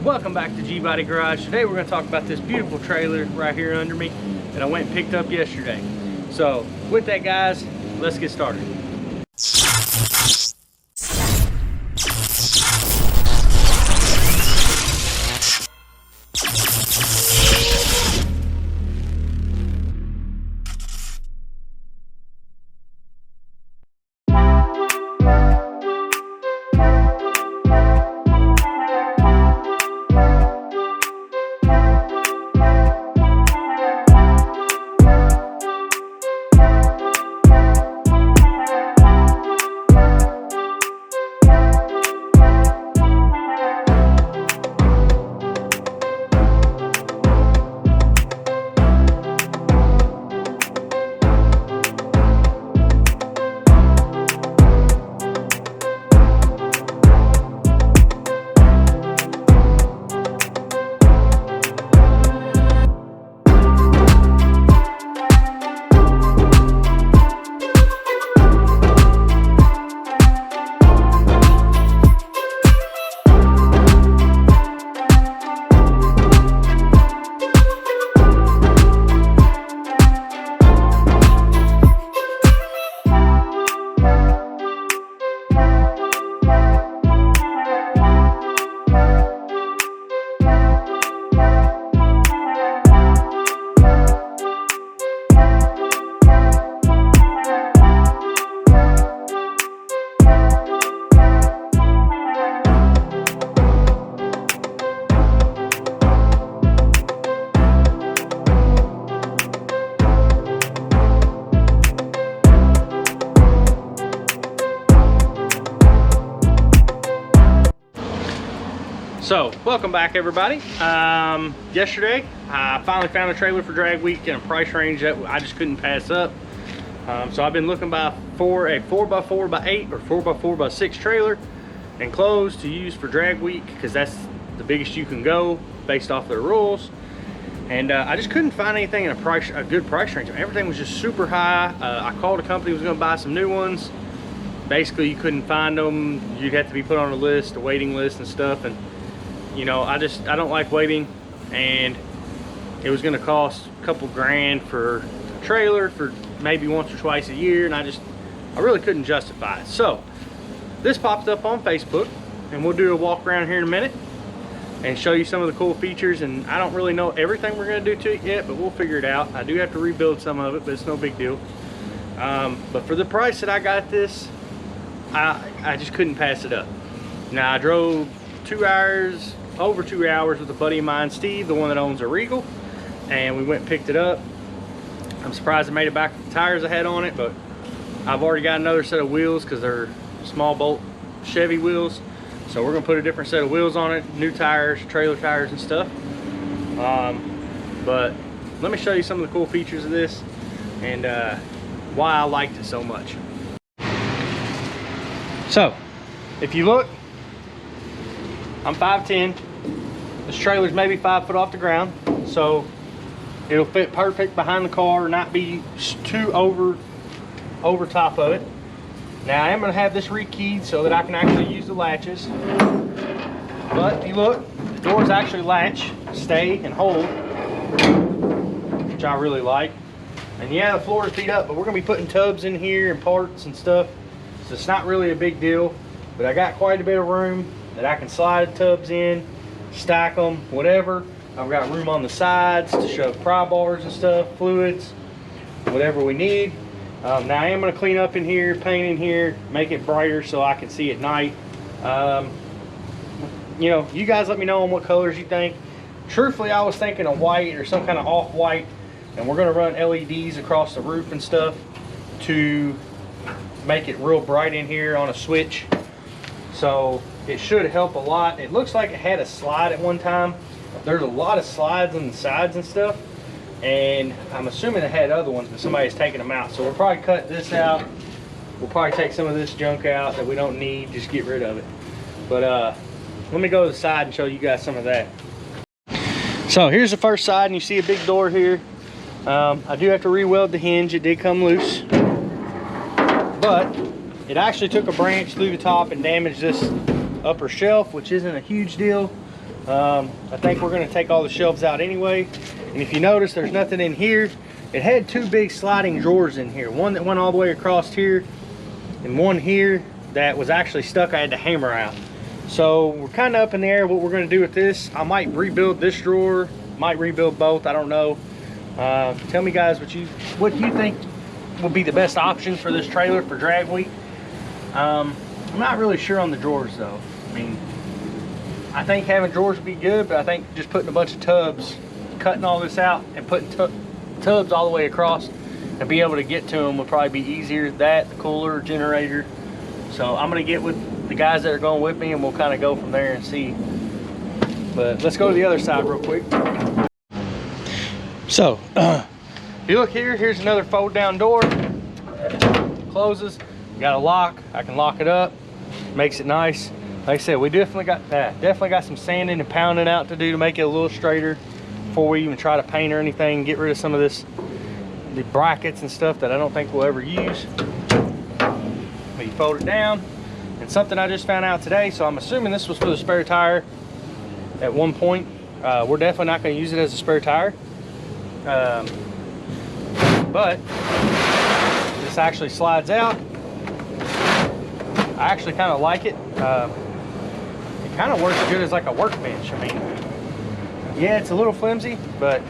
Welcome back to G-Body Garage. Today we're going to talk about this beautiful trailer right here under me that I went and picked up yesterday. So with that, guys, let's get started. So, welcome back, everybody. Yesterday, I finally found a trailer for drag week in a price range that I just couldn't pass up. So I've been looking for a 4x4x8 or 4x4x6 trailer enclosed to use for drag week, because that's the biggest you can go based off their rules. And I just couldn't find anything in a good price range. Everything was just super high. I called a company who was going to buy some new ones. Basically, you couldn't find them. You'd have to be put on a list, a waiting list and stuff. And you know, I don't like waiting, and it was gonna cost a couple grand for a trailer for maybe once or twice a year, and I really couldn't justify it. So this popped up on Facebook, and we'll do a walk around here in a minute and show you some of the cool features. And I don't really know everything we're gonna do to it yet, but we'll figure it out. I do have to rebuild some of it, but it's no big deal. But for the price that I got this, I just couldn't pass it up. Now, I drove over 2 hours with a buddy of mine, Steve, the one that owns a Regal, and we went and picked it up. I'm surprised I made it back with the tires I had on it, but I've already got another set of wheels because they're small bolt Chevy wheels. So we're gonna put a different set of wheels on it, new tires, trailer tires and stuff. But let me show you some of the cool features of this and why I liked it so much. So if you look, I'm 5'10". This trailer's maybe 5 foot off the ground, so it'll fit perfect behind the car, not be too over top of it. Now I am going to have this rekeyed so that I can actually use the latches. But if you look, the doors actually latch, stay, and hold, which I really like. And yeah, the floor is beat up, but we're going to be putting tubs in here and parts and stuff, so it's not really a big deal. But I got quite a bit of room that I can slide tubs in, stack them, whatever. I've got room on the sides to shove pry bars and stuff, fluids, whatever we need. Now I am going to clean up in here, paint in here, make it brighter so I can see at night. You know, you guys let me know on what colors you think. Truthfully, I was thinking of white or some kind of off-white, and we're going to run LEDs across the roof and stuff to make it real bright in here on a switch. So it should help a lot. It looks like it had a slide at one time. There's a lot of slides on the sides and stuff, and I'm assuming it had other ones, but somebody's taking them out. So we'll probably cut this out. We'll probably take some of this junk out that we don't need, just get rid of it. But let me go to the side and show you guys some of that. So here's the first side, and you see a big door here. I do have to re-weld the hinge. It did come loose, but it actually took a branch through the top and damaged this upper shelf, which isn't a huge deal. I think we're going to take all the shelves out anyway. And if you notice, there's nothing in here. It had two big sliding drawers in here, one that went all the way across here and one here that was actually stuck. I had to hammer out. So we're kind of up in the air what we're going to do with this. I might rebuild this drawer, might rebuild both, I don't know. Tell me guys what you think would be the best option for this trailer for drag week. I'm not really sure on the drawers though. I mean, I think having drawers would be good, but I think just putting a bunch of tubs, cutting all this out and putting tubs all the way across and be able to get to them would probably be easier. That, the cooler, generator. So I'm gonna get with the guys that are going with me and we'll kind of go from there and see. But let's go to the other side real quick. So, if you look here, here's another fold down door. Closes, got a lock, I can lock it up, makes it nice. Like I said, we definitely got some sanding and pounding out to do to make it a little straighter before we even try to paint or anything, get rid of some of the brackets and stuff that I don't think we'll ever use. But you fold it down, and something I just found out today, so I'm assuming this was for the spare tire at one point. We're definitely not going to use it as a spare tire. But this actually slides out. I actually kind of like it. It kind of works good as like a workbench. I mean, yeah, it's a little flimsy, but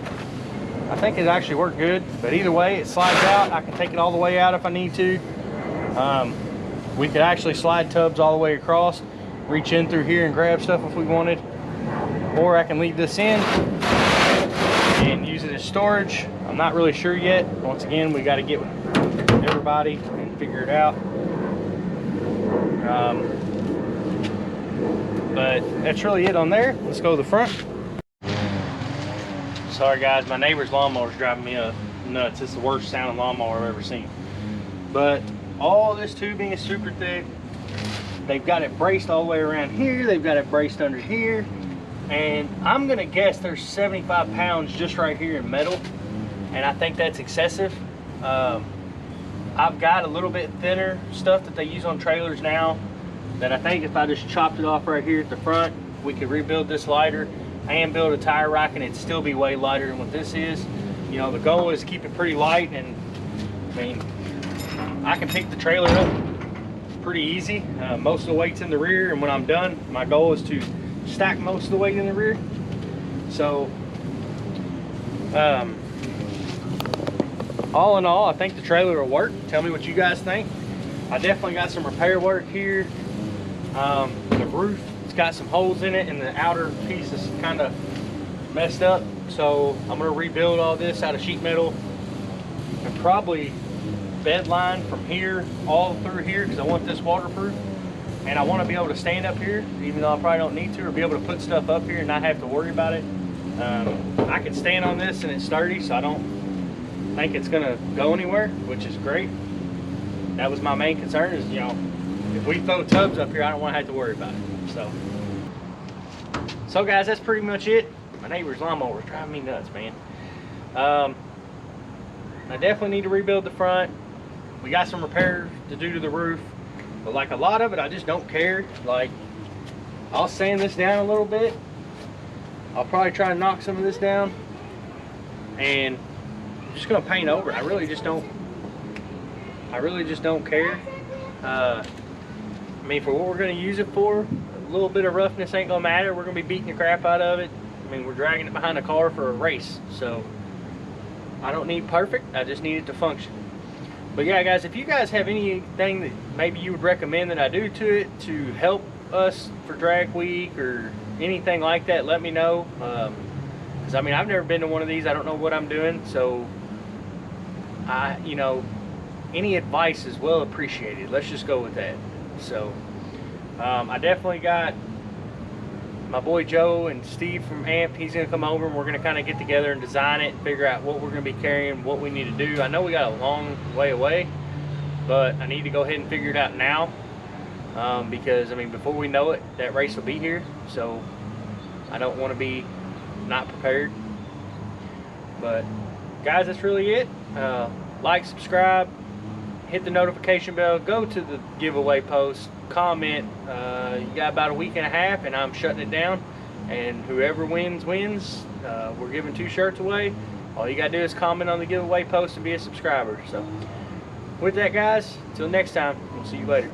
I think it actually worked good. But either way, it slides out. I can take it all the way out if I need to. We could actually slide tubs all the way across, reach in through here and grab stuff if we wanted. Or I can leave this in and use it as storage. I'm not really sure yet. Once again, we got to get with everybody and figure it out. But that's really it on there. Let's go to the front. Sorry guys, my neighbor's lawnmower is driving me nuts. It's the worst sounding lawnmower I've ever seen. But all this tubing is super thick. They've got it braced all the way around here. They've got it braced under here. And I'm gonna guess there's 75 pounds just right here in metal. And I think that's excessive. I've got a little bit thinner stuff that they use on trailers now that I think if I just chopped it off right here at the front, we could rebuild this lighter and build a tire rack and it'd still be way lighter than what this is. You know, the goal is keep it pretty light, and I mean, I can pick the trailer up pretty easy. Most of the weight's in the rear, and when I'm done, my goal is to stack most of the weight in the rear. So, all in all, I think the trailer will work. Tell me what you guys think. I definitely got some repair work here. The roof, it's got some holes in it and the outer piece is kind of messed up. So I'm gonna rebuild all this out of sheet metal and probably bed line from here all through here because I want this waterproof. And I want to be able to stand up here, even though I probably don't need to, or be able to put stuff up here and not have to worry about it. I can stand on this and it's sturdy, so I don't think it's gonna go anywhere, which is great. That was my main concern is, you know, if we throw tubs up here, I don't want to have to worry about it. So guys, that's pretty much it. My neighbor's lawnmower is driving me nuts, man. I definitely need to rebuild the front. We got some repairs to do to the roof, but like a lot of it, I just don't care. Like, I'll sand this down a little bit. I'll probably try to knock some of this down, and I'm just gonna paint over it. I really just don't care. I mean, for what we're gonna use it for, a little bit of roughness ain't gonna matter. We're gonna be beating the crap out of it. I mean, we're dragging it behind a car for a race, so I don't need perfect. I just need it to function. But yeah, guys, if you guys have anything that maybe you would recommend that I do to it to help us for drag week or anything like that, let me know. Because I mean, I've never been to one of these. I don't know what I'm doing, so you know, any advice is well appreciated. Let's just go with that. So I definitely got my boy Joe and Steve from AMP. He's gonna come over and we're gonna kind of get together and design it and figure out what we're gonna be carrying, what we need to do. I know we got a long way away, but I need to go ahead and figure it out now, because I mean, before we know it, that race will be here. So I don't want to be not prepared. But guys, that's really it. Like, subscribe, hit the notification bell, go to the giveaway post, comment. You got about a week and a half and I'm shutting it down. and whoever wins wins. We're giving 2 shirts away. All you gotta do is comment on the giveaway post and be a subscriber. So with that, guys, until next time, we'll see you later.